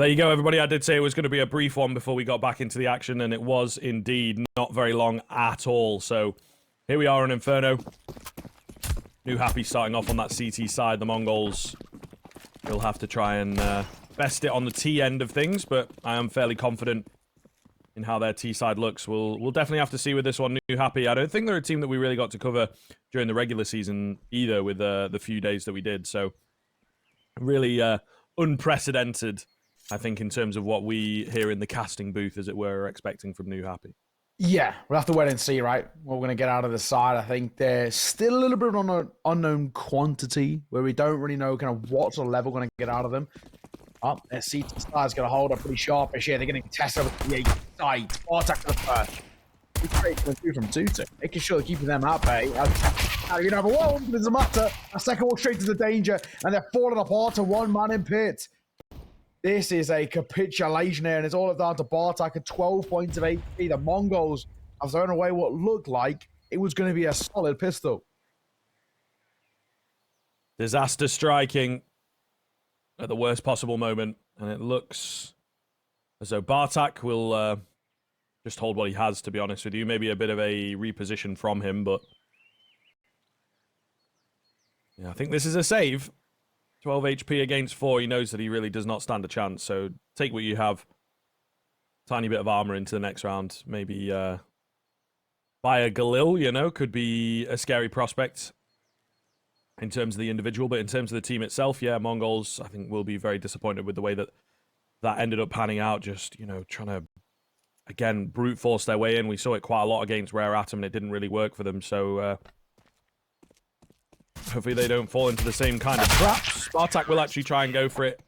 There you go, everybody. I did say it was going to be a brief one before we got back into the action, and it was indeed not very long at all. So here we are on Inferno. Newhappy starting off on that CT side. The Mongols will have to try and best it on the T end of things, but I am fairly confident in how their T side looks. We'll definitely have to see with this one. Newhappy, I don't think they're a team that we really got to cover during the regular season either, with the few days that we did. So really unprecedented, I think, in terms of what we here in the casting booth, as it were, are expecting from Newhappy. Yeah, we'll have to wait and see, right? What we're going to get out of the side. I think there's still a little bit on an unknown quantity where we don't really know kind of what sort of level we're going to get out of them. Their CT side's going to hold up pretty sharpish here. They're getting tested over the 8 side. Bartek for the first. We're from 2-2. Making sure they're keeping them at bay. You know, but there's a matter. A second one straight to the danger, and they're falling apart to one man in pit. This is a capitulation here, and it's all down to Bartek at 12 points of HP. The Mongols have thrown away what looked like it was going to be a solid pistol. Disaster striking at the worst possible moment, and it looks as though Bartek will just hold what he has, to be honest with you. Maybe a bit of a reposition from him, but yeah, I think this is a save. 12 HP against 4, he knows that he really does not stand a chance, so take what you have. Tiny bit of armor into the next round. Maybe buy a Galil, you know, could be a scary prospect in terms of the individual, but in terms of the team itself, yeah, Mongols, I think, will be very disappointed with the way that that ended up panning out. Just, you know, trying to, again, brute force their way in. We saw it quite a lot against Rare Atom, and it didn't really work for them, so hopefully they don't fall into the same kind of traps. Bartek will actually try and go for it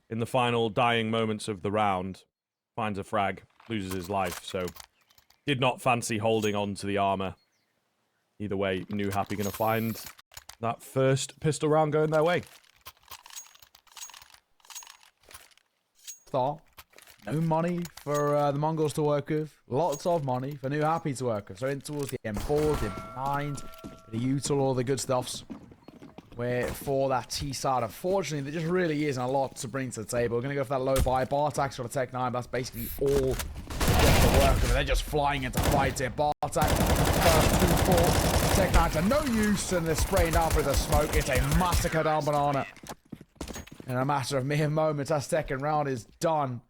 in the final dying moments of the round. Finds a frag, loses his life, so did not fancy holding on to the armor. Either way, Newhappy going to find that first pistol round going their way. No money for the Mongols to work with. Lots of money for Newhappy to work with. So in towards the M4s, the M9s, the util, all the good stuffs. Where for that T side, unfortunately, there just really isn't a lot to bring to the table. We're going to go for that low buy. Bartek's got a Tech 9, but that's basically all to work with. They're just flying into fights here. Bartek, first 2-4. Tech 9 to no use, and they're spraying down through the smoke. It's a massacre down Banana. In a matter of mere moments, that second round is done.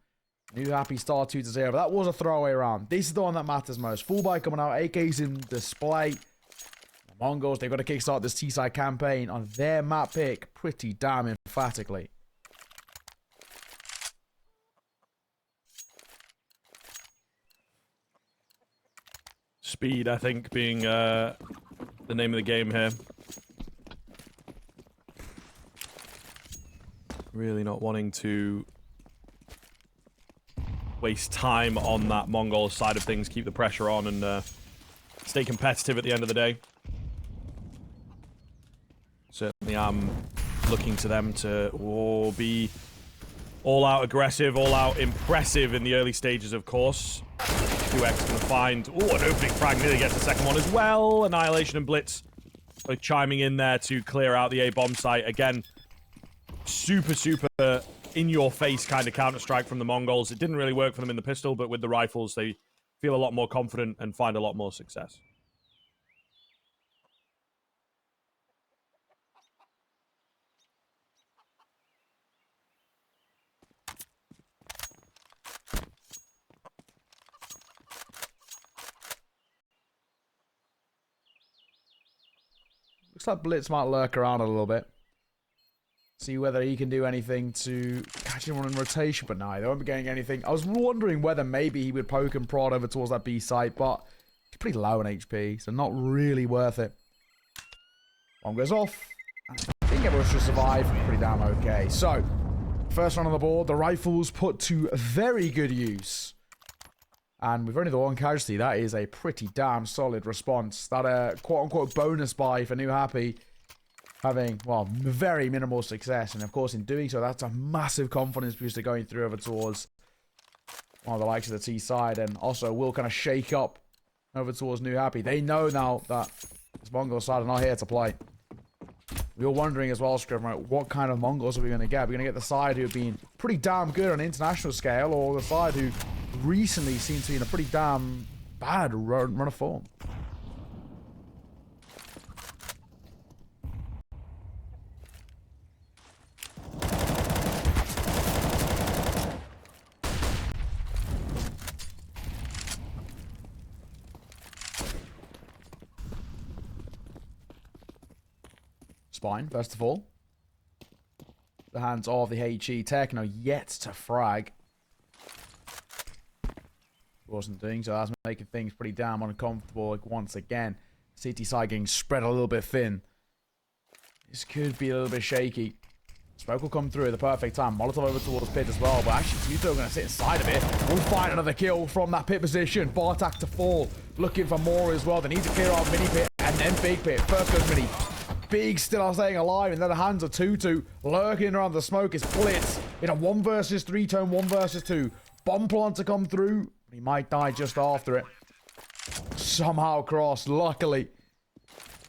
Newhappy start 2-0, but that was a throwaway round. This is the one that matters most. Full buy coming out, AK's in display. The Mongols, they've got to kickstart this T-side campaign on their map pick pretty damn emphatically. Speed, I think, being the name of the game here. Really not wanting to waste time on that Mongol side of things, keep the pressure on, and stay competitive at the end of the day. Certainly am looking to them to be all-out aggressive, all-out impressive in the early stages, of course. 2x going to find... an opening frag, nearly gets the second one as well. Annihilation and Blitz both chiming in there to clear out the A-bomb site. Again, super in-your-face kind of counter-strike from the Mongols. It didn't really work for them in the pistol, but with the rifles, they feel a lot more confident and find a lot more success. Looks like Blitz might lurk around a little bit. See whether he can do anything to catch him in rotation, but no, they won't be getting anything. I was wondering whether maybe he would poke and prod over towards that B site, but he's pretty low on HP, so not really worth it. One goes off. I think everyone should survive pretty damn okay. So, first round on the board, the rifles put to very good use. And with only the one casualty, that is a pretty damn solid response. That quote-unquote bonus buy for Newhappy having, well, very minimal success. And of course, in doing so, that's a massive confidence booster going through over towards one of the likes of the T side. And also will kind of shake up over towards Newhappy. They know now that this Mongol side are not here to play. We were wondering as well, Scriven, right, what kind of Mongols are we going to get? We're going to get the side who have been pretty damn good on an international scale, or the side who recently seems to be in a pretty damn bad run of form. Spine, first of all. The hands of the HE Techno yet to frag. Wasn't doing so. That's making things pretty damn uncomfortable. Like, once again, CT side getting spread a little bit thin. This could be a little bit shaky. Smoke will come through at the perfect time. Molotov over towards pit as well, but actually Tuto are going to sit inside of it. We'll find another kill from that pit position. Bartak to fall, looking for more as well. They need to clear out mini pit and then big pit. First goes mini. Big still are staying alive, and then the hands of Tutu lurking around the smoke. Is Blitz in a 1 versus 3 turn, 1 versus 2. Bomb plant to come through. He might die just after it. Somehow crossed, luckily.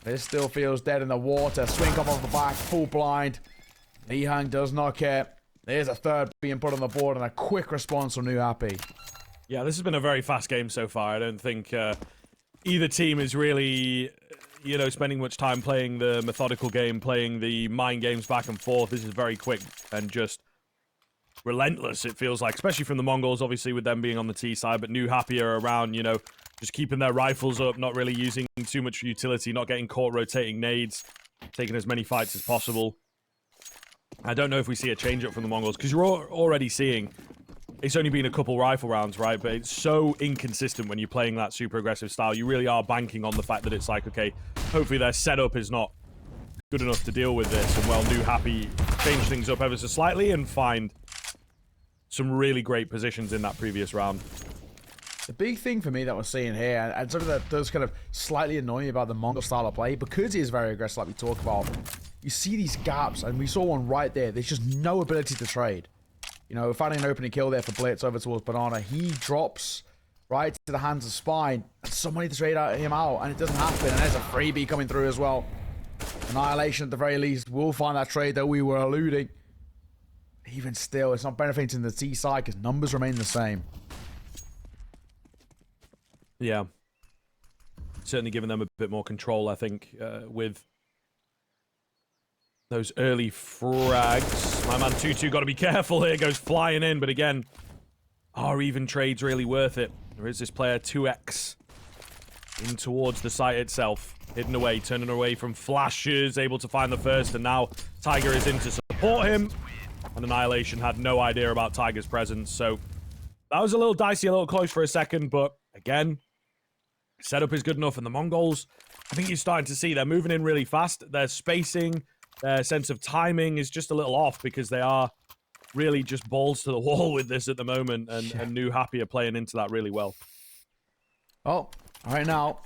This still feels dead in the water. Swing up off the back, full blind. Nihang does not care. There's a third being put on the board, and a quick response from Newhappy. Yeah, this has been a very fast game so far. I don't think either team is really, you know, spending much time playing the methodical game, playing the mind games back and forth. This is very quick and just relentless, it feels like, especially from the Mongols, obviously, with them being on the T side, but Newhappy are around, you know, just keeping their rifles up, not really using too much utility, not getting caught rotating nades, taking as many fights as possible. I don't know if we see a change up from the Mongols, because you're already seeing it's only been a couple rifle rounds, right? But it's so inconsistent when you're playing that super aggressive style. You really are banking on the fact that it's like, okay, hopefully their setup is not good enough to deal with this, and well, Newhappy change things up ever so slightly and find some really great positions in that previous round. The big thing for me that we're seeing here, and something that does kind of slightly annoy me about the Mongol style of play, because he is very aggressive like we talk about, you see these gaps, and we saw one right there. There's just no ability to trade. You know, finding an opening kill there for Blitz over towards Banana. He drops right to the hands of Spine, and somebody to trade him out, and it doesn't happen, and there's a freebie coming through as well. Annihilation at the very least will find that trade that we were alluding. Even still, it's not benefiting the T side because numbers remain the same. Yeah. Certainly giving them a bit more control, I think, with those early frags. My man Tutu got to be careful here. Goes flying in, but again, are even trades really worth it? There is this player 2x in towards the site itself. Hidden away, turning away from flashes, able to find the first, and now Tiger is in to support him. And Annihilation had no idea about Tiger's presence, so that was a little dicey, a little close for a second, but again, setup is good enough, and the Mongols, I think you're starting to see they're moving in really fast. Their spacing, their sense of timing is just a little off because they are really just balls to the wall with this at the moment, and Newhappy are playing into that really well. Oh, right now,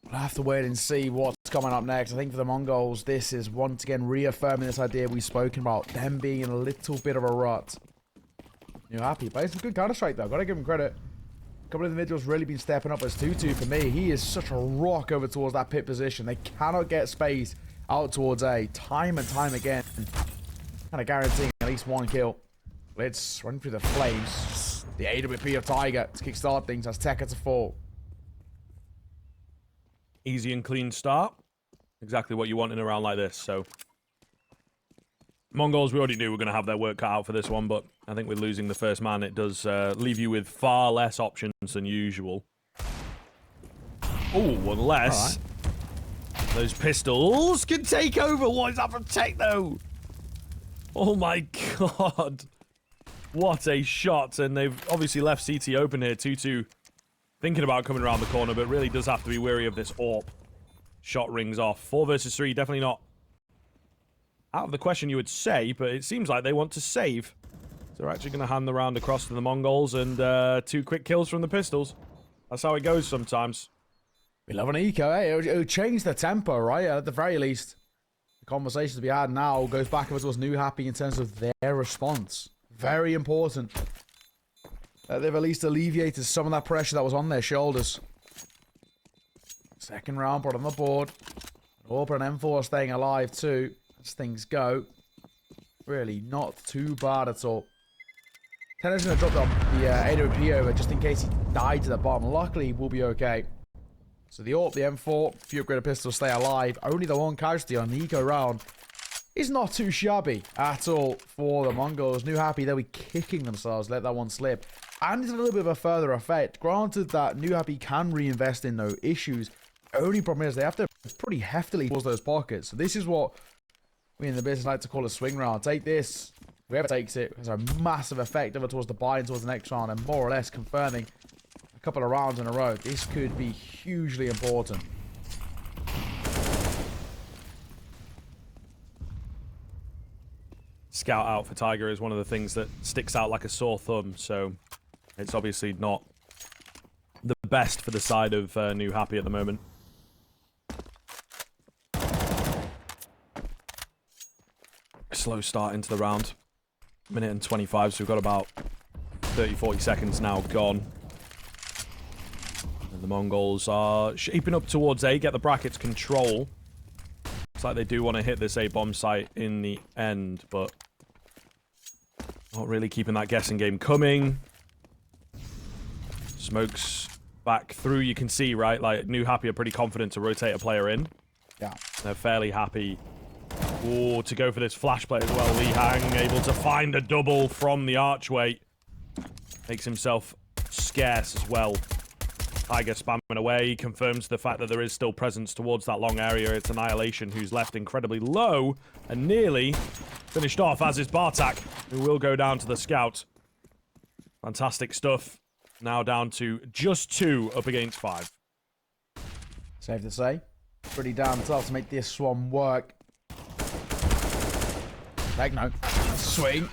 we'll have to wait and see what's coming up next. I think for the Mongols, this is once again reaffirming this idea we've spoken about, them being in a little bit of a rut. Newhappy playing some good Counter-Strike though, gotta give him credit. A couple of individuals really been stepping up as Tutu for me. He is such a rock over towards that pit position. They cannot get space out towards A, time and time again. Kind of guaranteeing at least one kill. Let's run through the flames. The AWP of Tiger to kickstart things as Tekka to fall. Easy and clean start. Exactly what you want in a round like this, so. Mongols, we already knew were going to have their work cut out for this one, but I think with losing the first man, it does leave you with far less options than usual. Oh, unless those pistols can take over. What is that from Techno? Oh my god. What a shot. And they've obviously left CT open here. Tutu thinking about coming around the corner, but really does have to be wary of this AWP. Shot rings off. 4 versus 3, definitely not out of the question, you would say, but it seems like they want to save. So they're actually going to hand the round across to the Mongols, and 2 quick kills from the pistols. That's how it goes sometimes. We love an eco, eh? It'll change the tempo, right? At the very least. The conversation to be had now goes back over towards Newhappy in terms of their response. Very important. They've at least alleviated some of that pressure that was on their shoulders. Second round put on the board. AWP and M4 staying alive too. As things go. Really, not too bad at all. Tenner's going to drop the AWP over just in case he died to the bottom. Luckily, we'll be okay. So the AWP, the M4, few upgraded pistols stay alive. Only the one casualty on the eco round is not too shabby at all for the Mongols. Newhappy, they'll be kicking themselves. Let that one slip. And it's a little bit of a further effect. Granted that Newhappy can reinvest in no issues. Only problem is they have to pretty heftily towards those pockets. So this is what we in the business like to call a swing round. Take this. Whoever takes it has a massive effect over towards the buy and towards the next round, and more or less confirming a couple of rounds in a row. This could be hugely important. Scout out for Tiger is one of the things that sticks out like a sore thumb, so it's obviously not the best for the side of Newhappy at the moment. Slow start into the round. Minute and 25, so we've got about 30-40 seconds now gone. And the Mongols are shaping up towards A, get the brackets control. Looks like they do want to hit this A bomb site in the end, but not really keeping that guessing game coming. Smokes back through, you can see, right? Like, Newhappy are pretty confident to rotate a player in. Yeah. They're fairly happy. Oh, to go for this flash play as well. Lee Hang able to find a double from the archway. Makes himself scarce as well. Tiger spamming away. Confirms the fact that there is still presence towards that long area. It's Annihilation who's left incredibly low and nearly finished off, as is Bartak, who will go down to the scout. Fantastic stuff. Now down to just 2 up against 5. Safe to say. Pretty damn tough to make this one work. Techno. Swing.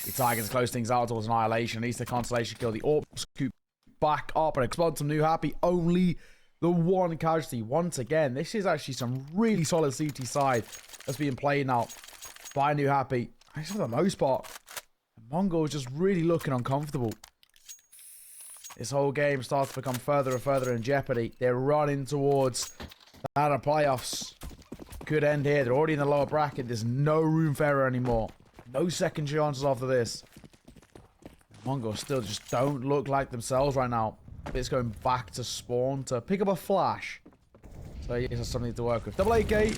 The Tigers close things out towards Annihilation. At least the Constellation kill. The AWP scoop back up and explode some Newhappy. Only the one casualty. Once again, this is actually some really solid CT side that's being played now by Newhappy. I guess for the most part, the Mongols just really looking uncomfortable. This whole game starts to become further and further in jeopardy. They're running towards the outer playoffs. Could end here. They're already in the lower bracket. There's no room for error anymore. No second chances after this. The Mongols still just don't look like themselves right now. It's going back to spawn to pick up a flash. So yes, that's something to work with. Double AK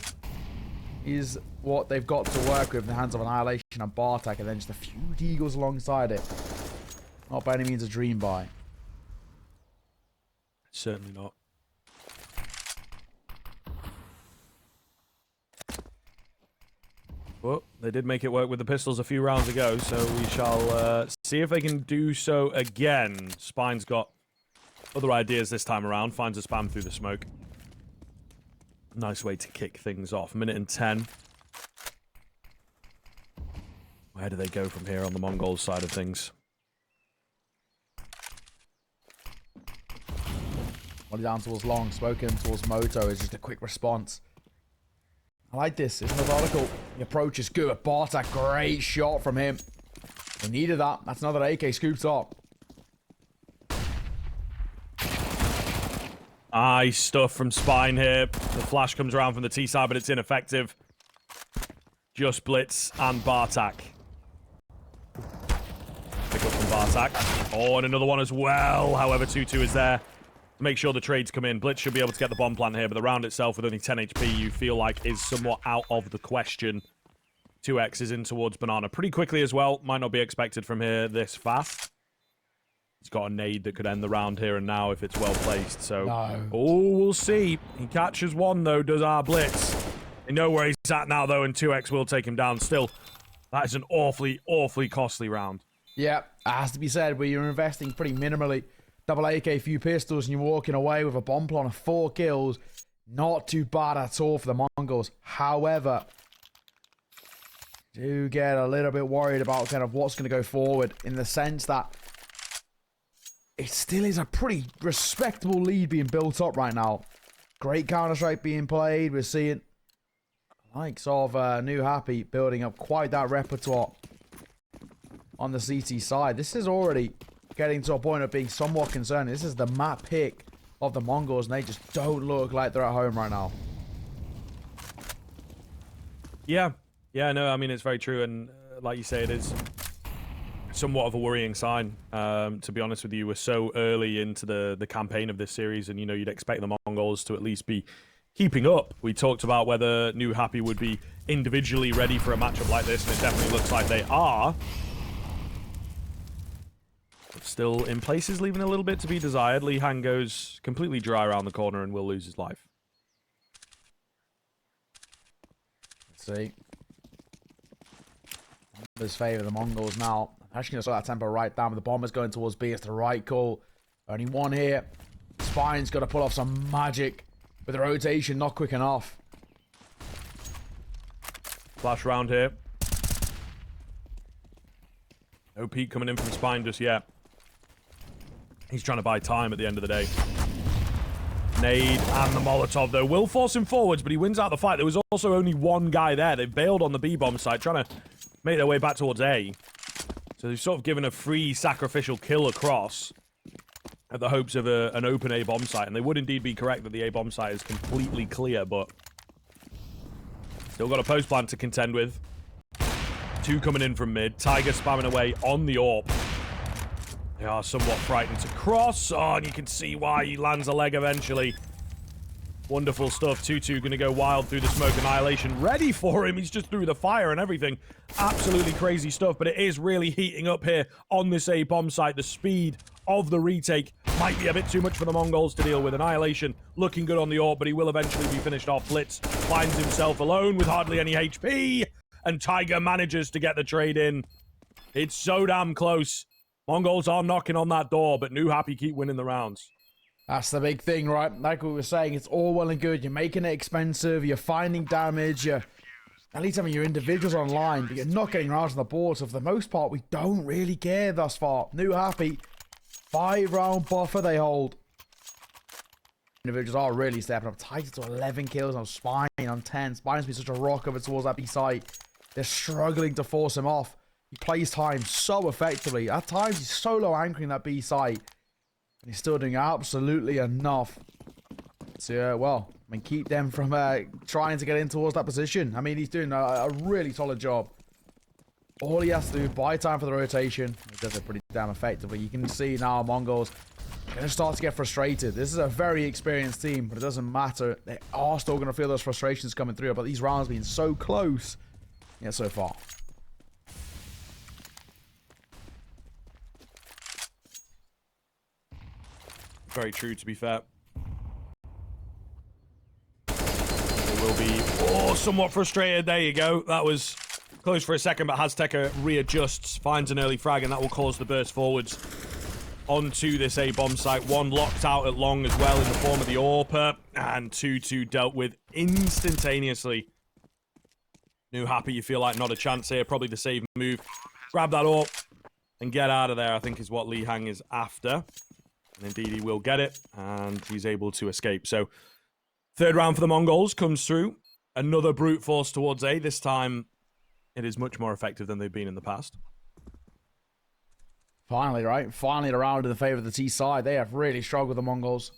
is what they've got to work with in the hands of Annihilation and Bartak, and then just a few Deagles alongside it. Not by any means a dream buy. Certainly not. Well, they did make it work with the pistols a few rounds ago, so we shall see if they can do so again. Spine's got other ideas this time around. Finds a spam through the smoke. Nice way to kick things off. Minute and 10. Where do they go from here on the Mongols side of things? One down towards long, smoking towards Moto is just a quick response. I like this. It's methodical. The approach is good. Bartak, great shot from him. They needed that. That's another AK scooped up. Nice stuff from Spine here. The flash comes around from the T side, but it's ineffective. Just Blitz and Bartak. Pick up from Bartak. Oh, and another one as well. However, 2-2 is there. Make sure the trades come in. Blitz should be able to get the bomb plant here, but the round itself with only 10 HP, you feel like is somewhat out of the question. 2x is in towards Banana pretty quickly as well. Might not be expected from here this fast. He's got a nade that could end the round here and now if it's well placed. So, no. Oh, we'll see. He catches one though, does our Blitz. They know where he's at now though, and 2x will take him down. Still, that is an awfully, awfully costly round. Yeah, it has to be said, where you're investing pretty minimally. Double AK, few pistols, and you're walking away with a bomb plant of 4 kills. Not too bad at all for the Mongols. However, do get a little bit worried about kind of what's going to go forward, in the sense that it still is a pretty respectable lead being built up right now. Great Counter-Strike being played. We're seeing likes of Newhappy building up quite that repertoire on the CT side. This is already getting to a point of being somewhat concerning. This is the map pick of the Mongols, and they just don't look like they're at home right now. Yeah, Yeah, no, I mean, it's very true. And like you say, it is somewhat of a worrying sign, to be honest with you. We're so early into the campaign of this series, and, you know, you'd expect the Mongols to at least be keeping up. We talked about whether Newhappy would be individually ready for a matchup like this, and it definitely looks like they are. But still in places, leaving a little bit to be desired. Lihan goes completely dry around the corner and will lose his life. Let's see. Numbers favour the Mongols now. Actually going to slow that tempo right down, but the bomber's going towards B. It's the right call. Only one here. Spine's got to pull off some magic, but the rotation not quick enough. Flash round here. No peek coming in from Spine just yet. He's trying to buy time at the end of the day. Nade and the Molotov, though, will force him forwards, but he wins out the fight. There was also only one guy there. They bailed on the B-bomb side, trying to make their way back towards A. So they've sort of given a free sacrificial kill across at the hopes of an open A-bomb site. And they would indeed be correct that the A-bomb site is completely clear, but still got a post plant to contend with. Two coming in from mid. Tiger spamming away on the AWP. They are somewhat frightened to cross. Oh, and you can see why he lands a leg eventually. Wonderful stuff. 2-2 going to go wild through the smoke. Annihilation ready for him. He's just through the fire and everything. Absolutely crazy stuff, but it is really heating up here on this A-bomb site. The speed of the retake might be a bit too much for the Mongols to deal with. Annihilation looking good on the AWP, but he will eventually be finished off. Blitz finds himself alone with hardly any HP, and Tiger manages to get the trade in. It's so damn close. Mongols are knocking on that door, but Newhappy keep winning the rounds. That's the big thing, right? Like we were saying, it's all well and good. You're making it expensive. You're finding damage. You're at least having your individuals online, but you're not getting rounds on the board. So for the most part, we don't really care thus far. Newhappy, 5-round buffer they hold. Individuals are really stepping up. Titan to 11 kills on Spine on 10. Spine's been such a rock over towards that B side. They're struggling to force him off. He plays time so effectively. At times, he's solo anchoring that B site. And he's still doing absolutely enough to, well, I mean, keep them from trying to get in towards that position. I mean, he's doing a really solid job. All he has to do, buy time for the rotation. He does it pretty damn effectively. You can see now Mongols going to start to get frustrated. This is a very experienced team, but it doesn't matter. They are still going to feel those frustrations coming through, but these rounds being so close, yeah, so far. Very true, to be fair. They will be, somewhat frustrated. There you go. That was close for a second, but hasteka readjusts, finds an early frag, and that will cause the burst forwards onto this A-bomb site. One locked out at long as well in the form of the AWP, and 2-2 dealt with instantaneously. Newhappy, you feel like not a chance here. Probably the save move. Grab that AWP and get out of there, I think is what Lihan is after. And indeed, he will get it, and he's able to escape. So, third round for the Mongols comes through. Another brute force towards A. This time, it is much more effective than they've been in the past. Finally, right? Finally, the round in the favour of the T side. They have really struggled with the Mongols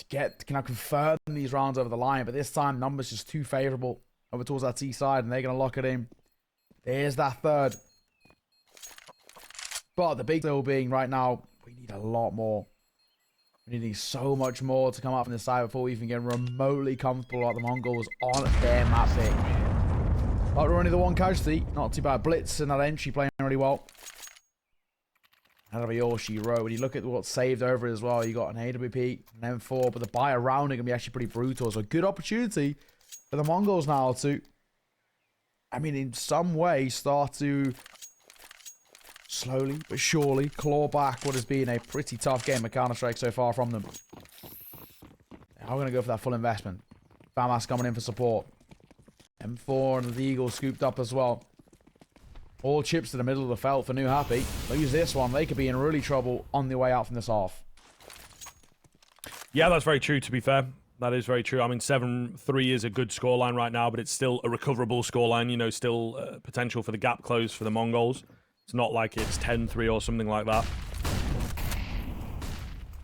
to now confirm these rounds over the line. But this time, numbers just too favourable over towards that T side, and they're going to lock it in. There's that third. But the big deal being right now, we need a lot more. We need so much more to come up from this side before we even get remotely comfortable like the Mongols on their map pick. But we're only the one casualty. Not too bad. Blitz in that entry playing really well. That'll be all she wrote. When you look at what's saved over it as well, you got an AWP, an M4, but the buy around it can be actually pretty brutal. So a good opportunity for the Mongols now to, I mean, in some way start to slowly but surely claw back what has been a pretty tough game of Counter-Strike so far from them. They're going to go for that full investment. Famas coming in for support. M4 and the Eagle scooped up as well. All chips to the middle of the felt for Newhappy. Lose this one, they could be in really trouble on the way out from this half. Yeah, that's very true, to be fair. That is very true. I mean, 7-3 is a good scoreline right now, but it's still a recoverable scoreline. You know, still potential for the gap close for the Mongols. It's not like it's 10-3 or something like that.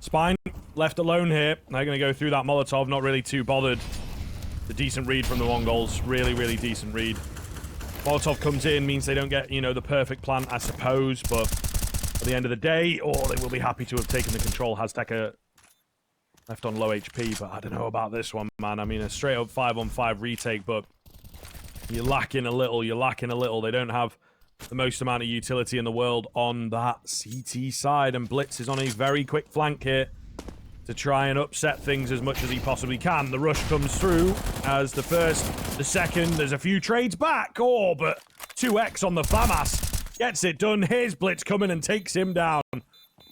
Spine left alone here. They're going to go through that Molotov, not really too bothered The decent read from the Mnglz. Really, really decent read. Molotov comes in, means they don't get, you know, the perfect plant, I suppose, but at the end of the day, they will be happy to have taken the control. hasteka left on low HP, but I don't know about this one, man. I mean, a straight-up 5-on-5 retake, but you're lacking a little. You're lacking a little. They don't have the most amount of utility in the world on that CT side, and Blitz is on a very quick flank here to try and upset things as much as he possibly can. The rush comes through as the first, the second, there's a few trades back. But 2x on the FAMAS gets it done. Here's Blitz coming and takes him down.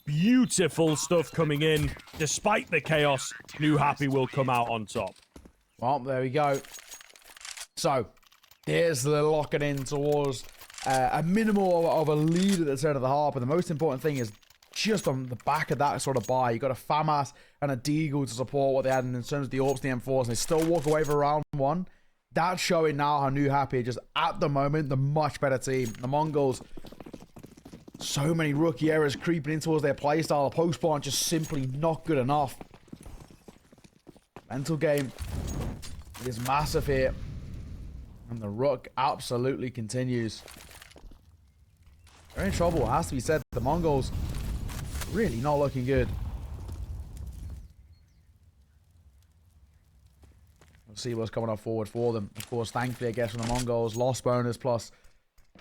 Beautiful stuff coming in. Despite the chaos, Newhappy will come out on top. Well, there we go. So, here's the locking in towards a minimal of a lead at the turn of the half. But the most important thing is just on the back of that sort of buy, you got a FAMAS and a Deagle to support what they had in terms of the AWPs and the M4s, and they still walk away for round one. That's showing now how Newhappy are just, at the moment, the much better team. The Mongolz, so many rookie errors creeping in towards their playstyle. The post-spawn just simply not good enough. Mental game is massive here. And the Rook absolutely continues. They're in trouble, it has to be said. The Mongolz really not looking good. We'll see what's coming up forward for them. Of course, thankfully, I guess, from the Mongolz, loss bonus plus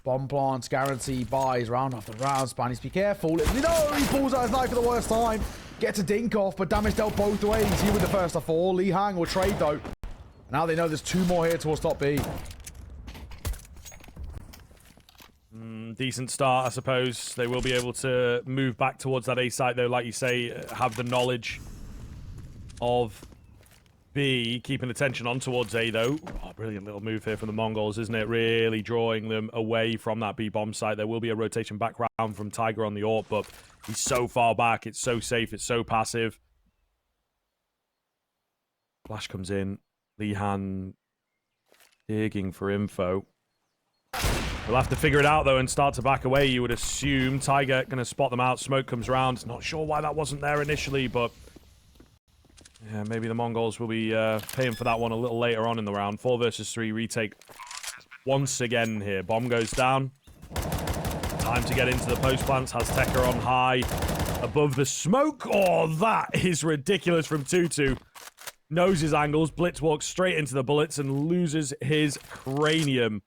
bomb plants, guarantee buys, round after round. Spanish, be careful. No, he pulls out his knife at the worst time. Gets a dink off, but damage dealt both ways. He with the first of four. Lee Hang will trade, though. Now they know there's two more here towards top B. Decent start, I suppose. They will be able to move back towards that A site, though, like you say, have the knowledge of B, keeping attention on towards A, though. Brilliant little move here from the Mongolz, isn't it? Really drawing them away from that B bomb site. There will be a rotation back round from Tiger on the AWP, but he's so far back. It's so safe. It's so passive. Flash comes in. Lehan digging for info. We'll have to figure it out, though, and start to back away, you would assume. Tiger going to spot them out. Smoke comes around. Not sure why that wasn't there initially, but yeah, maybe the Mongolz will be paying for that one a little later on in the round. 4 versus 3 retake once again here. Bomb goes down. Time to get into the post plants. hasteka on high above the smoke. That is ridiculous from Tutu. Knows his angles. Blitz walks straight into the bullets and loses his cranium.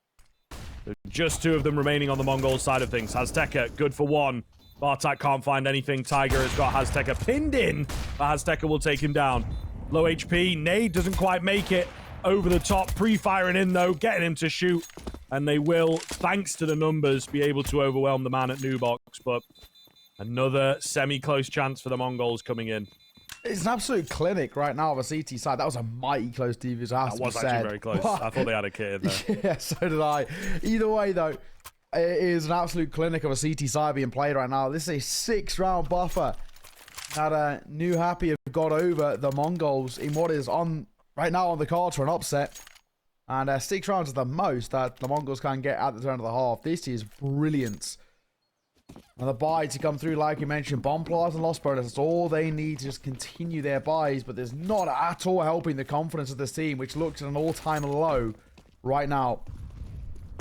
Just 2 of them remaining on the Mongol side of things. hasteka, good for 1. Bartak can't find anything. Tiger has got hasteka pinned in, but hasteka will take him down. Low HP. Nade doesn't quite make it over the top. Pre-firing in, though, getting him to shoot. And they will, thanks to the numbers, be able to overwhelm the man at Newbox. But another semi-close chance for the Mongolz coming in. It's an absolute clinic right now of a CT side. That was a mighty close defuse. That was actually very close. I thought they had a kid in there. Yeah, so did I. Either way, though, it is an absolute clinic of a CT side being played right now. This is a 6-round buffer that Newhappy have got over the Mongolz in what is on right now on the cards for an upset. And 6 rounds is the most that the Mongolz can get at the turn of the half. This is brilliant. And the buy to come through, like you mentioned, bomb plants and loss bonus. That's all they need to just continue their buys. But there's not at all helping the confidence of this team, which looks at an all-time low right now.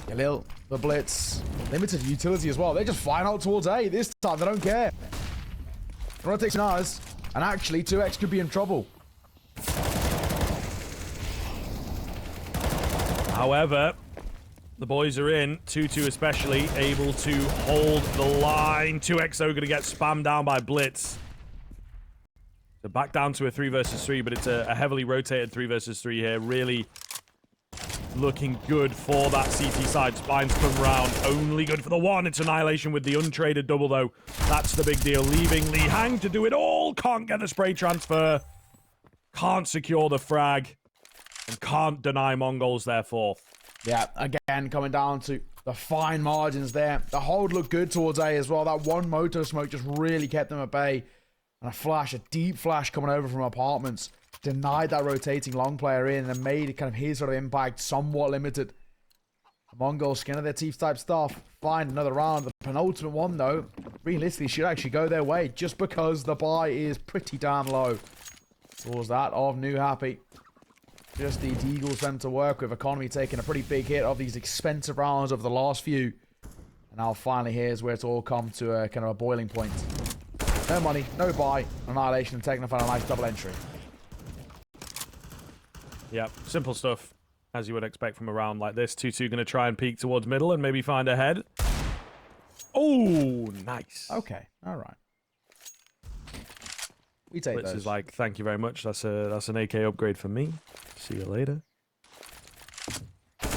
Khalil, the blitz, limited utility as well. They're just flying out towards A this time. They don't care. They want to take some hours, and actually 2x could be in trouble. However, the boys are in. 2-2 especially, able to hold the line. 2XO going to get spammed down by Blitz. So back down to a 3 versus 3, but it's a heavily rotated 3 versus 3 here. Really looking good for that CT side. Spines come round. Only good for the 1. It's Annihilation with the untraded double, though. That's the big deal. Leaving Lee Hang to do it all. Can't get the spray transfer. Can't secure the frag. And can't deny Mongolz their 4th. Yeah, again, coming down to the fine margins there. The hold looked good towards A as well. That one motor smoke just really kept them at bay. And a flash, a deep flash coming over from apartments. Denied that rotating long player in and made kind of his sort of impact somewhat limited. The Mongolz skin of their teeth type stuff. Find another round. The penultimate one, though, realistically should actually go their way just because the buy is pretty damn low. Towards that of Newhappy. Just the Eagles them to work with. Economy taking a pretty big hit of these expensive rounds over the last few. And now finally here's where it's all come to a kind of a boiling point. No money, no buy. Annihilation and Techno4 a nice double entry. Yep, simple stuff, as you would expect from a round like this. 2-2 going to try and peek towards middle and maybe find a head. Oh, nice. Okay, all right. We take Blitz those. is like, thank you very much. That's an AK upgrade for me. See you later.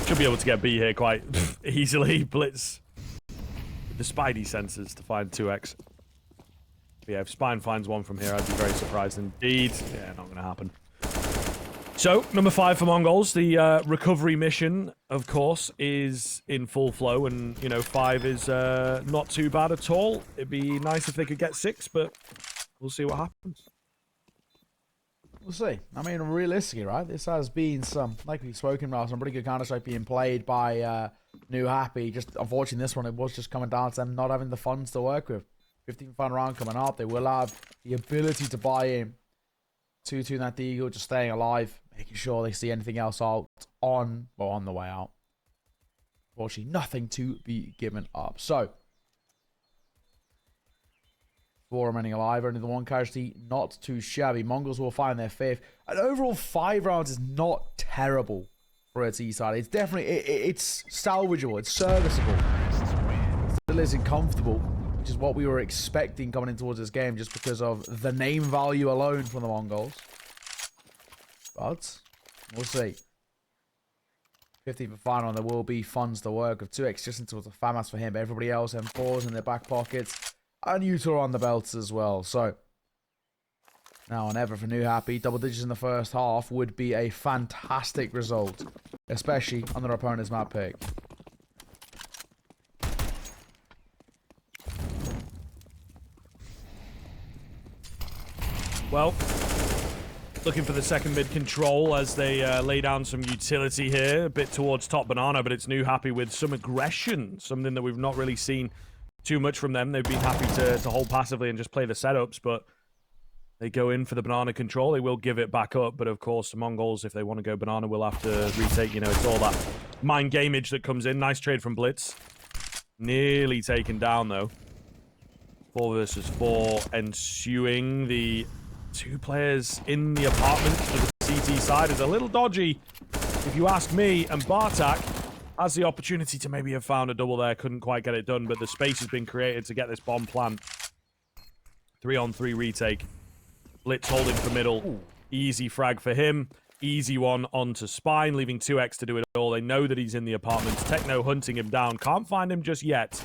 Should be able to get B here quite easily. Blitz with the Spidey sensors to find 2x. But yeah, if Spine finds one from here, I'd be very surprised indeed. Yeah, not going to happen. So, number 5 for Mnglz. The recovery mission, of course, is in full flow. And, you know, 5 is not too bad at all. It'd be nice if they could get 6, but we'll see what happens. We'll see. I mean, realistically, right? This has been some, like we've spoken about, some pretty good Counter-Strike being played by Newhappy. Just, unfortunately, this one, it was just coming down to them not having the funds to work with. 15 fun round coming up. They will have the ability to buy in. 2-2 in that Eagle, just staying alive, making sure they see anything else out on the way out. Unfortunately, nothing to be given up. So, 4 remaining alive, only the 1 casualty, not too shabby. Mnglz will find their 5th. An overall 5 rounds is not terrible for its E side. It's definitely, it's salvageable, it's serviceable. It still isn't comfortable, which is what we were expecting coming in towards this game, just because of the name value alone from the Mnglz. But, we'll see. 50 for final, and there will be funds to work with. 2x just into the FAMAS for him, but everybody else M4s in their back pockets. And Utah on the belts as well. So, now or never for Newhappy. Double digits in the first half would be a fantastic result, especially on their opponent's map pick. Well, looking for the second mid control as they lay down some utility here. A bit towards top banana, but it's Newhappy with some aggression. Something that we've not really seen too much from them. They've been happy to hold passively and just play the setups, but they go in for the banana control. They will give it back up, but of course, the Mnglz, if they want to go banana, will have to retake. You know, it's all that mind gameage that comes in. Nice trade from Blitz. Nearly taken down, though. 4 versus 4 ensuing. The 2 players in the apartment to the CT side is a little dodgy, if you ask me, and Bartak has the opportunity to maybe have found a double there. Couldn't quite get it done, but the space has been created to get this bomb plant. 3-on-3 retake. Blitz holding for middle. Ooh. Easy frag for him. Easy one onto Spine, leaving 2x to do it all. They know that he's in the apartments. Techno hunting him down. Can't find him just yet.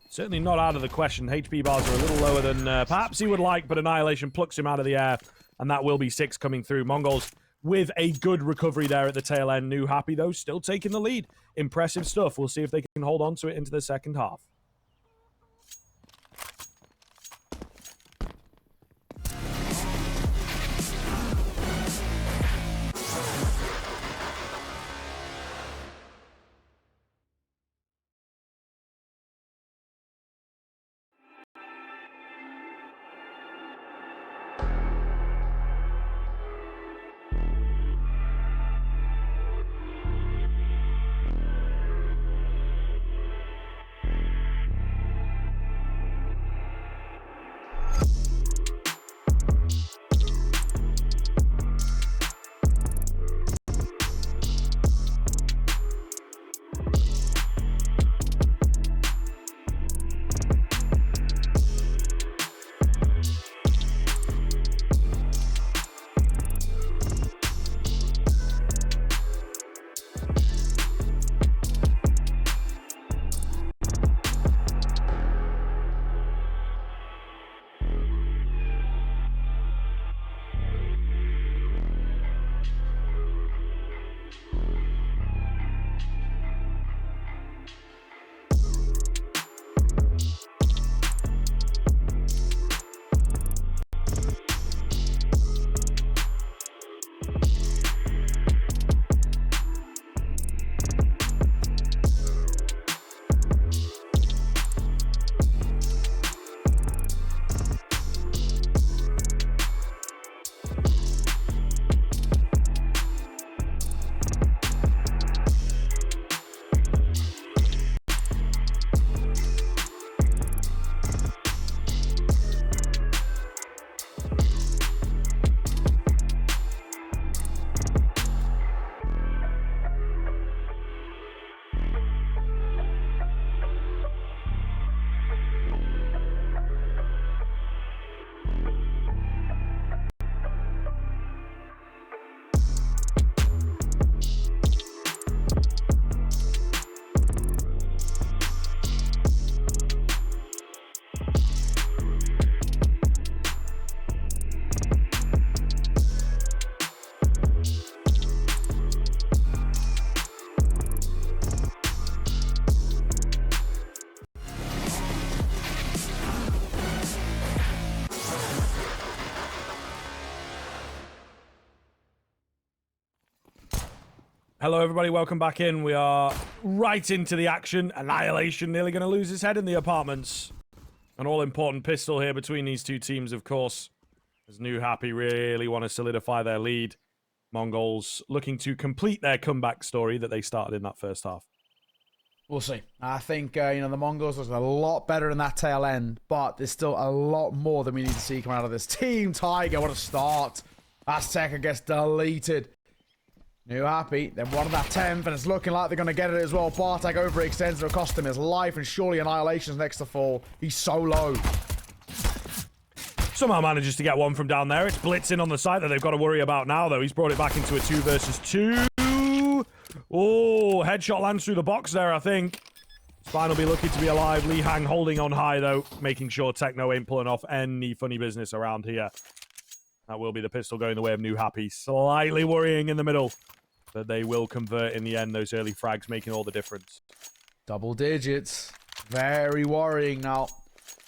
Certainly not out of the question. HP bars are a little lower than perhaps he would like, but Annihilation plucks him out of the air, and that will be 6 coming through. Mnglz with a good recovery there at the tail end. Newhappy, though, still taking the lead. Impressive stuff. We'll see if they can hold on to it into the second half. Hello, everybody. Welcome back in. We are right into the action. Annihilation nearly going to lose his head in the apartments. An all-important pistol here between these two teams, of course. As Newhappy really want to solidify their lead. Mnglz looking to complete their comeback story that they started in that first half. We'll see. I think, the Mnglz was a lot better in that tail end, but there's still a lot more that we need to see come out of this team. Tiger, what a start. Hasteka gets deleted. Newhappy, then one of that 10th, and it's looking like they're going to get it as well. Bartek overextends, it'll cost him his life, and surely Annihilation's next to fall. He's so low. Somehow manages to get one from down there. It's blitzing on the side that they've got to worry about now, though. He's brought it back into a 2 versus 2. Oh, headshot lands through the box there, I think. Spine will be lucky to be alive. Lihang holding on high, though, making sure Techno ain't pulling off any funny business around here. That will be the pistol going the way of Newhappy. Slightly worrying in the middle. But they will convert in the end, those early frags making all the difference. Double digits. Very worrying now.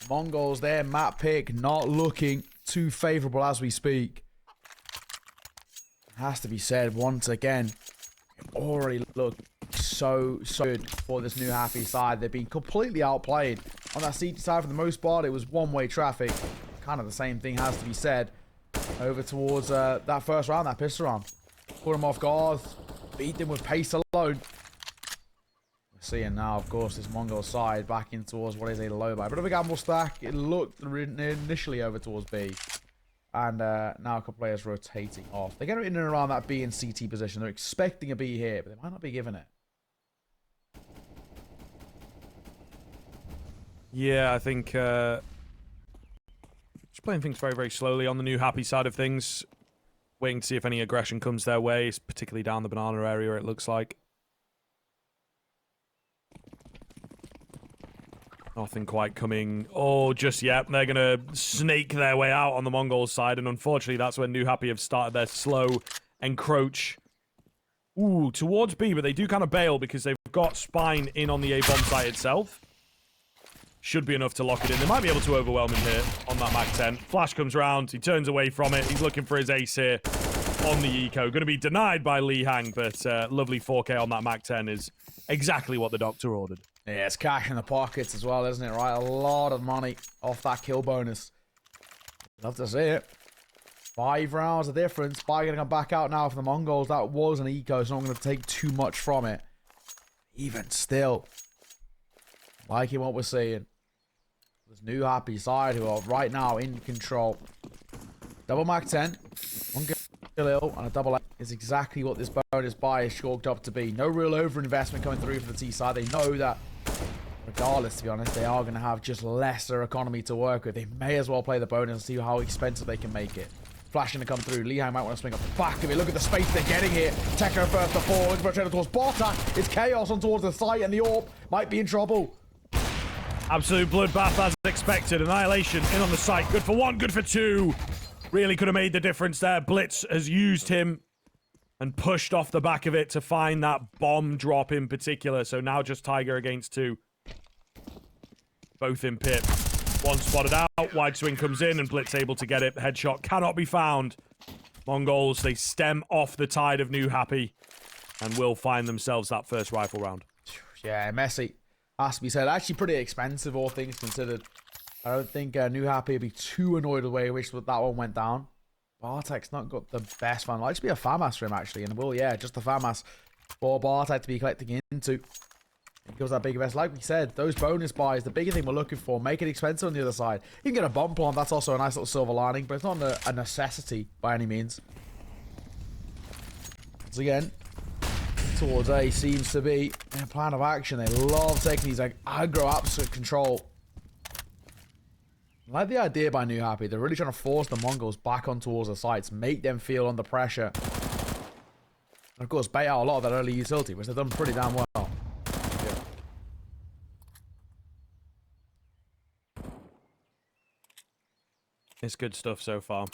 Mnglz there, map pick, not looking too favorable as we speak. Has to be said once again, it already looked so good for this Newhappy side. They've been completely outplayed. On that CT side, for the most part, it was one-way traffic. Kind of the same thing has to be said. Over towards that first round, that pistol round. Put him off guard, beat them with pace alone. We're seeing now, of course, this Mnglz side back in towards what is a low buy. Bit of a gamble stack. It looked initially over towards B. And now a couple players rotating off. They're getting in and around that B and CT position. They're expecting a B here, but they might not be giving it. Yeah, I think just playing things very, very slowly on the Newhappy side of things. Waiting to see if any aggression comes their way, particularly down the banana area, it looks like. Nothing quite coming. Oh, just yet. They're going to snake their way out on the Mnglz side, and unfortunately, that's when Newhappy have started their slow encroach. Ooh, towards B, but they do kind of bail because they've got Spine in on the A-bomb site itself. Should be enough to lock it in. They might be able to overwhelm him here on that Mag 10. Flash comes round. He turns away from it. He's looking for his ace here on the eco. Going to be denied by Lihang, but lovely 4K on that Mag 10 is exactly what the doctor ordered. Yeah, it's cash in the pockets as well, isn't it, right? A lot of money off that kill bonus. Love to see it. 5 rounds of difference. Spy going to come back out now for the Mnglz. That was an eco, so I'm going to take too much from it. Even still. Liking what we're seeing. This Newhappy side who are right now in control. Double Mag 10. One kill and a double A is exactly what this bonus buy is chalked up to be. No real over-investment coming through for the T side. They know that, regardless, to be honest, they are going to have just lesser economy to work with. They may as well play the bonus and see how expensive they can make it. Flashing to come through. Lihang might want to swing up the back of it. Look at the space they're getting here. Techno first to fall. Looking for a trailer towards Bartek. It's chaos on towards the site, and the AWP might be in trouble. Absolute bloodbath as expected. Annihilation in on the site. Good for 1, good for 2. Really could have made the difference there. Blitz has used him and pushed off the back of it to find that bomb drop in particular. So now just Tiger against 2. Both in pit. 1 spotted out. Wide swing comes in and Blitz able to get it. The headshot cannot be found. Mnglz, they stem off the tide of Newhappy and will find themselves that first rifle round. Yeah, messy. Has to be said. Actually pretty expensive, all things considered. I don't think Newhappy would be too annoyed with the way in which that one went down. Bartek's not got the best fun. Likes to be a FAMAS for him, actually. And well, yeah, just the FAMAS for Bartek to be collecting into. He goes that big invest. Like we said, those bonus buys, the bigger thing we're looking for, make it expensive on the other side. You can get a bomb plant. That's also a nice little silver lining, but it's not a necessity by any means. Once again, towards A seems to be a plan of action. They love taking these like aggro absolute control. I like the idea by Newhappy. They're really trying to force the Mnglz back on towards the sites, make them feel under pressure. And of course, bait out a lot of that early utility, which they've done pretty damn well. Yeah. It's good stuff so far. I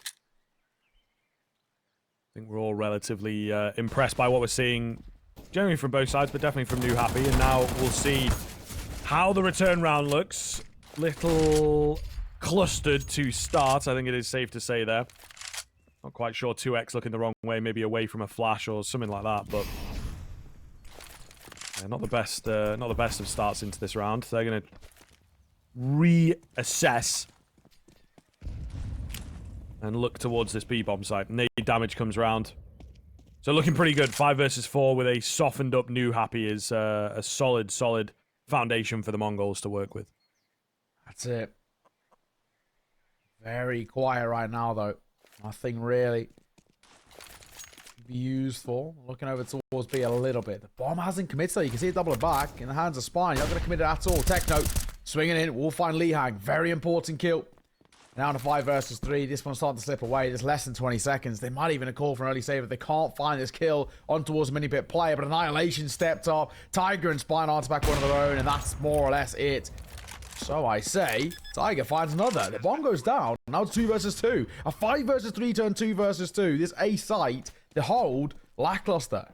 think we're all relatively impressed by what we're seeing, generally from both sides, but definitely from Newhappy. And now we'll see how the return round looks. Little clustered to start, I think it is safe to say there. Not quite sure 2x looking the wrong way, maybe away from a flash or something like that, but Yeah, not the best of starts into this round. They're going to reassess and look towards this B-bomb site. Nade damage comes round. So looking pretty good. 5 versus 4 with a softened up Newhappy is a solid foundation for the Mongols to work with. That's it. Very quiet right now, though. Nothing really to be used for. Looking over towards B a little bit. The bomb hasn't committed, though. You can see it double back in the hands of Spine. Not going to commit it at all. Techno swinging in. We'll find Lihang. Very important kill. Now in a 5 versus 3. This one's starting to slip away. There's less than 20 seconds. They might even call for an early save if they can't find this kill on towards a mini-pit player. But Annihilation stepped up. Tiger and Spine answer back one of their own. And that's more or less it. So I say, Tiger finds another. The bomb goes down. Now it's 2 versus 2. A 5 versus 3 turn 2 versus 2. This A site, the hold, lackluster.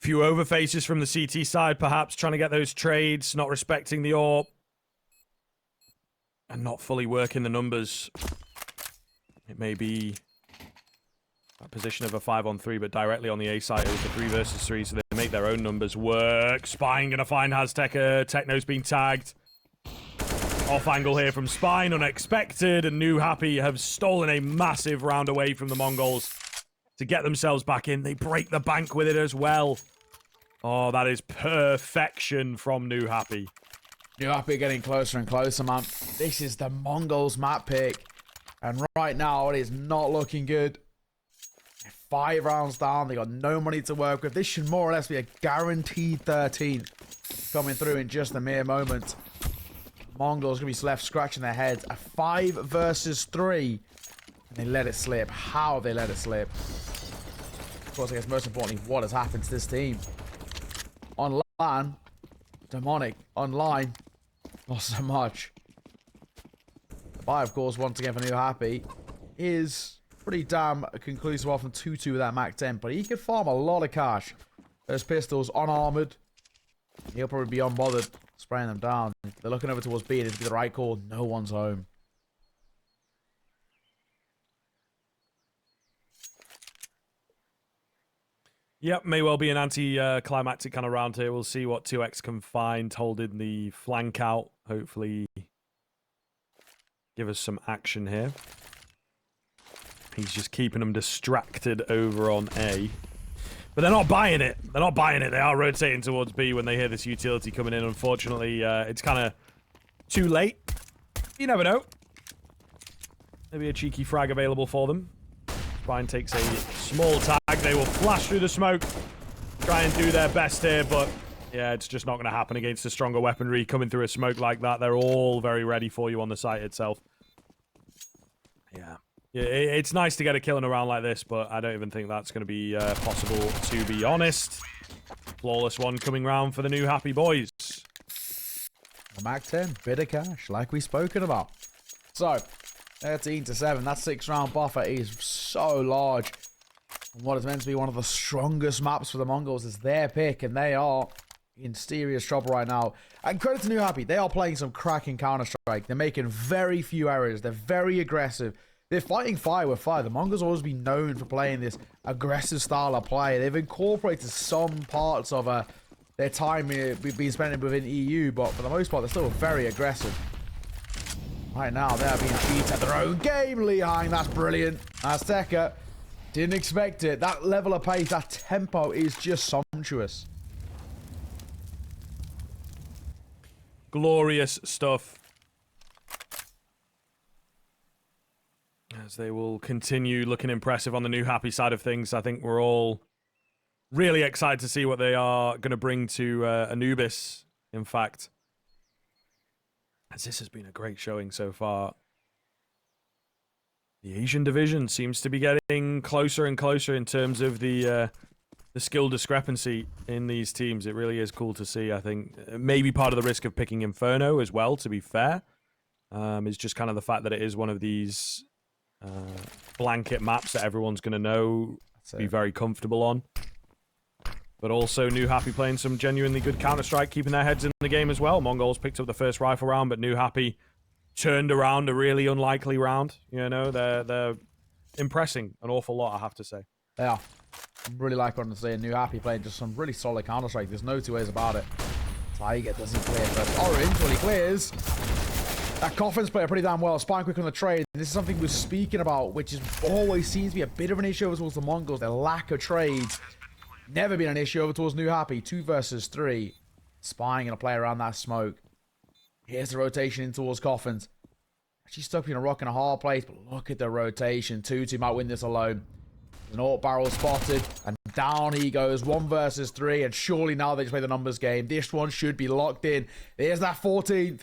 Few overfaces from the CT side, perhaps trying to get those trades, not respecting the AWP. And not fully working the numbers. It may be a position of a 5-on-3, but directly on the A side, it was a 3 versus 3, so they make their own numbers work. Spine gonna find hasteka. Techno's been tagged. Off angle here from Spine, unexpected, and Newhappy have stolen a massive round away from the Mongols to get themselves back in. They break the bank with it as well. Oh, that is perfection from Newhappy. Newhappy getting closer and closer, man. This is the Mongols map pick. And right now, it is not looking good. 5 rounds down. They got no money to work with. This should more or less be a guaranteed 13 coming through in just a mere moment. Mongols going to be left scratching their heads. A 5 versus 3. And they let it slip. How have they let it slip? Of course, I guess most importantly, what has happened to this team? Online, demonic. Online, not so much. But of course, once again for Newhappy, is pretty damn conclusive off from 2-2 with that Mac 10. But he could farm a lot of cash. Those pistols unarmored. He'll probably be unbothered spraying them down. They're looking over towards B. It'd be the right call. No one's home. Yep, may well be an anti-climactic kind of round here. We'll see what 2X can find, holding the flank out. Hopefully give us some action here. He's just keeping them distracted over on A. But they're not buying it. They're not buying it. They are rotating towards B when they hear this utility coming in. Unfortunately, it's kind of too late. You never know. Maybe a cheeky frag available for them. Spine takes a small tag. They will flash through the smoke. Try and do their best here, but yeah, it's just not going to happen against the stronger weaponry coming through a smoke like that. They're all very ready for you on the site itself. Yeah. It's nice to get a kill in a round like this, but I don't even think that's going to be possible, to be honest. Flawless one coming round for the Newhappy boys. The Mac 10, bit of cash, like we've spoken about. So, 13-7, that 6-round buffer is so large. And what is meant to be one of the strongest maps for the Mongols is their pick, and they are in serious trouble right now. And credit to Newhappy, they are playing some cracking Counter-Strike. They're making very few errors. They're very aggressive. They're fighting fire with fire. The Mongols always been known for playing this aggressive style of play. They've incorporated some parts of their time being spent within EU, but for the most part, they're still very aggressive. Right now, they're being beat at their own game. Lihang, that's brilliant. hasteka, didn't expect it. That level of pace, that tempo is just sumptuous. Glorious stuff. As they will continue looking impressive on the Newhappy side of things. I think we're all really excited to see what they are going to bring to Anubis, in fact. As this has been a great showing so far. The Asian division seems to be getting closer and closer in terms of the skill discrepancy in these teams. It really is cool to see, I think. Maybe part of the risk of picking Inferno as well, to be fair, is just kind of the fact that it is one of these blanket maps that everyone's going to know, be very comfortable on. But also Newhappy playing some genuinely good Counter-Strike, keeping their heads in the game as well. Mongols picked up the first rifle round, but Newhappy turned around a really unlikely round. You know, they're impressing an awful lot, I have to say. They are. Really like what I'm saying. Newhappy playing just some really solid Counter-Strike. There's no two ways about it. Tiger doesn't clear first. Orange, well, he clears. That Coffin's player pretty damn well. Spying quick on the trade. This is something we're speaking about, which is always seems to be a bit of an issue over towards the Mongols. Their lack of trades. Never been an issue over towards Newhappy. 2 versus 3. Spying and a play around that smoke. Here's the rotation in towards Coffins. Actually stuck between a rock and a hard place, but look at the rotation. 2-2 might win this alone. An AWP barrel spotted, and down he goes. 1 versus 3, and surely now they just play the numbers game. This one should be locked in. There's that 14th.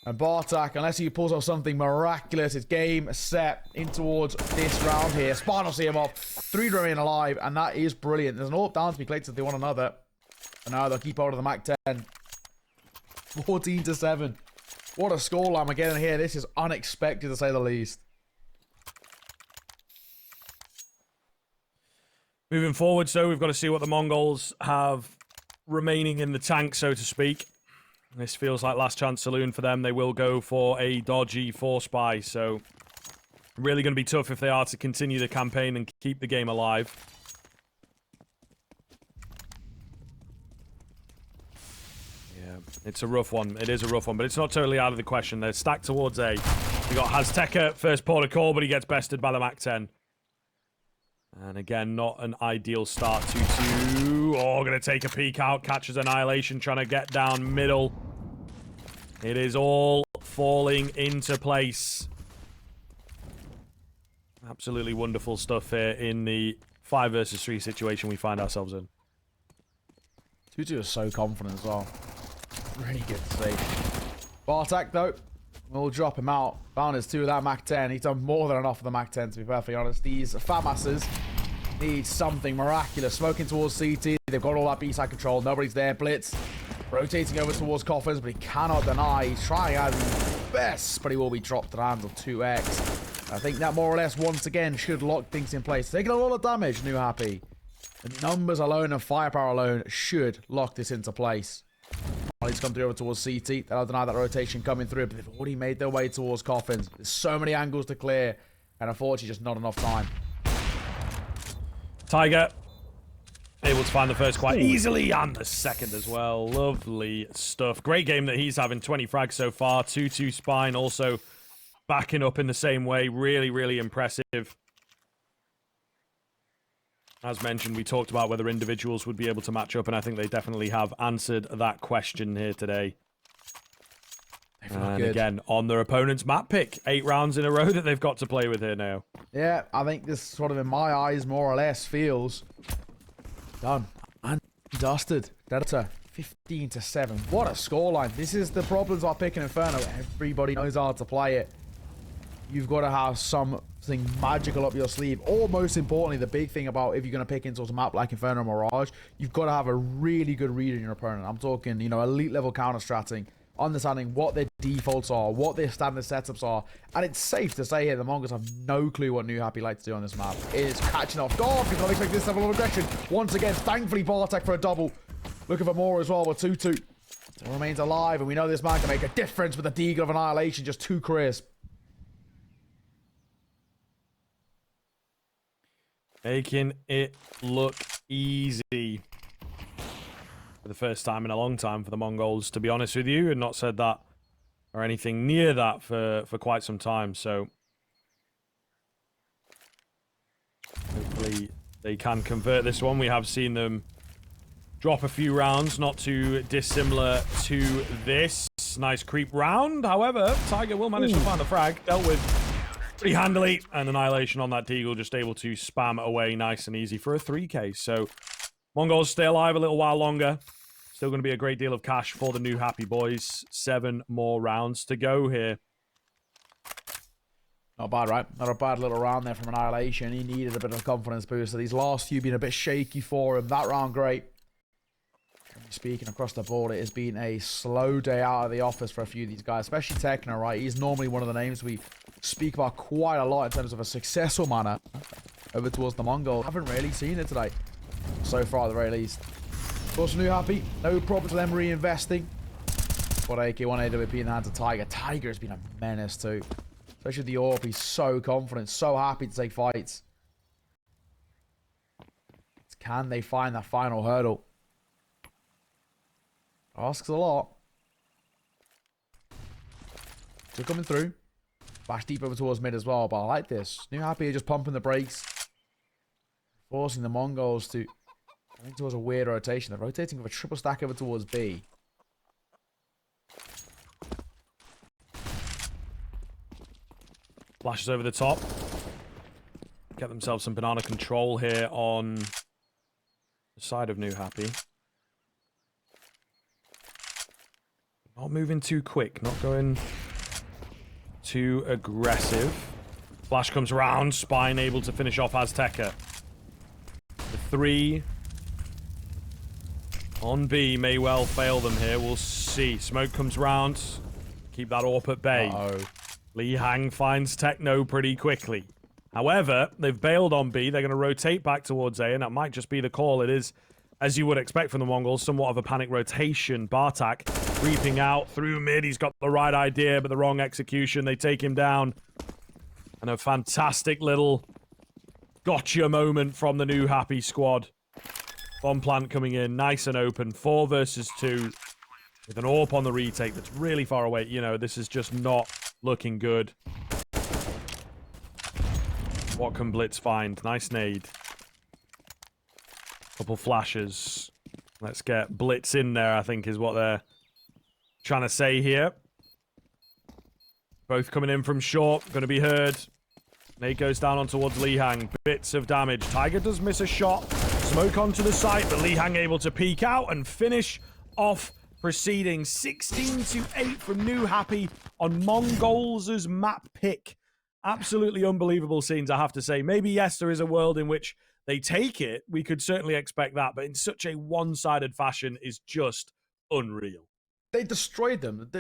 And Bartak, unless he pulls off something miraculous, it's game, set, in towards this round here. Spartan will see him off. 3 remain alive, and that is brilliant. There's an AWP down to be collected if they want another. And now they'll keep hold of the Mac 10. 14-7. What a scoreline we're getting here. This is unexpected, to say the least. Moving forward, so we've got to see what the Mongols have remaining in the tank, so to speak. This feels like last chance saloon for them. They will go for a dodgy 4-spy, so really going to be tough if they are to continue the campaign and keep the game alive. Yeah, it's a rough one. It is a rough one, but it's not totally out of the question. They're stacked towards A. We got hasteka, first port of call, but he gets bested by the Mac 10. And again, not an ideal start. 2-2. Oh, going to take a peek out. Catches Annihilation, trying to get down middle. It is all falling into place. Absolutely wonderful stuff here in the 5 versus 3 situation we find ourselves in. 2-2 is so confident as well. Really good to see. Bartak, though, we'll drop him out. Found his 2 of that Mac 10. He's done more than enough of the Mac 10, to be perfectly honest. These FAMASs need something miraculous. Smoking towards CT. They've got all that B-side control. Nobody's there. Blitz. Rotating over towards Coffins, but he cannot deny. He's trying out his best, but he will be dropped to the hands of 2x. I think that more or less, once again, should lock things in place. Taking a lot of damage, Newhappy. The numbers alone and firepower alone should lock this into place. He's come through over towards CT. They'll deny that rotation coming through, but they've already made their way towards Coffins. There's so many angles to clear, and unfortunately, just not enough time. Tiger able to find the first quite easily, and the second as well. Lovely stuff. Great game that he's having. 20 frags so far. 2-2 Spine also backing up in the same way. Really, really impressive. As mentioned, we talked about whether individuals would be able to match up, and I think they definitely have answered that question here today. And again, on their opponent's map pick. 8 rounds in a row that they've got to play with here now. Yeah, I think this sort of, in my eyes, more or less feels done and dusted. Delta 15-7. What a scoreline. This is the problems of picking Inferno. Everybody knows how to play it. You've got to have something magical up your sleeve. Or most importantly, the big thing about if you're going to pick into a map like Inferno Mirage, you've got to have a really good read on your opponent. I'm talking, you know, elite level counter-stratting, understanding what their defaults are, what their standard setups are. And it's safe to say here, the Mongols have no clue what Newhappy like to do on this map. It is catching off guard. Did not expect this level of aggression. Once again, thankfully, Bartek for a double. Looking for more as well with 2-2. Still remains alive, and we know this man can make a difference with the Deagle of Annihilation, just too crisp. Making it look easy. For the first time in a long time for the Mongols, to be honest with you, and not said that or anything near that for quite some time, so hopefully they can convert this one. We have seen them drop a few rounds, not too dissimilar to this. Nice creep round, however, Tiger will manage to find the frag, dealt with pretty handily, and Annihilation on that Deagle, just able to spam away nice and easy for a 3k, so Mongols stay alive a little while longer. Still going to be a great deal of cash for the Newhappy boys. 7 more rounds to go here. Not bad, right? Not a bad little round there from Annihilation. He needed a bit of a confidence boost. So these last few been a bit shaky for him. That round, great. Speaking across the board, it has been a slow day out of the office for a few of these guys, especially Techno, right? He's normally one of the names we speak about quite a lot in terms of a successful manner over towards the Mongols. Haven't really seen it today. So far, at the very least. Of course, Newhappy, no problem to them reinvesting. What AK1 AWP in the hands of Tiger. Tiger has been a menace too. Especially the AWP, he's so confident, so happy to take fights. Can they find that final hurdle? Asks a lot. Still coming through. Bash deep over towards mid as well, but I like this. Newhappy are just pumping the brakes. Forcing the Mongols to, I think, towards a weird rotation. They're rotating with a triple stack over towards B. Flashes over the top. Get themselves some banana control here on the side of Newhappy. Not moving too quick, not going too aggressive. Flash comes around, Spine able to finish off hasteka. The 3 on B may well fail them here. We'll see. Smoke comes round. Keep that AWP at bay. Li Hang finds Techno pretty quickly. However, they've bailed on B. They're going to rotate back towards A, and that might just be the call. It is, as you would expect from the Mongols, somewhat of a panic rotation. Bartak creeping out through mid. He's got the right idea, but the wrong execution. They take him down. And a fantastic little gotcha moment from the Newhappy squad. Bomb plant coming in, nice and open. 4 versus 2. With an AWP on the retake that's really far away. You know, this is just not looking good. What can Blitz find? Nice nade. Couple flashes. Let's get Blitz in there, I think is what they're trying to say here. Both coming in from short. Going to be heard. Nade goes down on towards Li Hang. Bits of damage. Tiger does miss a shot. Smoke onto the site, but Li Hang able to peek out and finish off proceedings. 16-8 from Newhappy on Mnglz's map pick. Absolutely unbelievable scenes, I have to say. Maybe, yes, there is a world in which they take it. We could certainly expect that, but in such a one-sided fashion is just unreal. They destroyed them.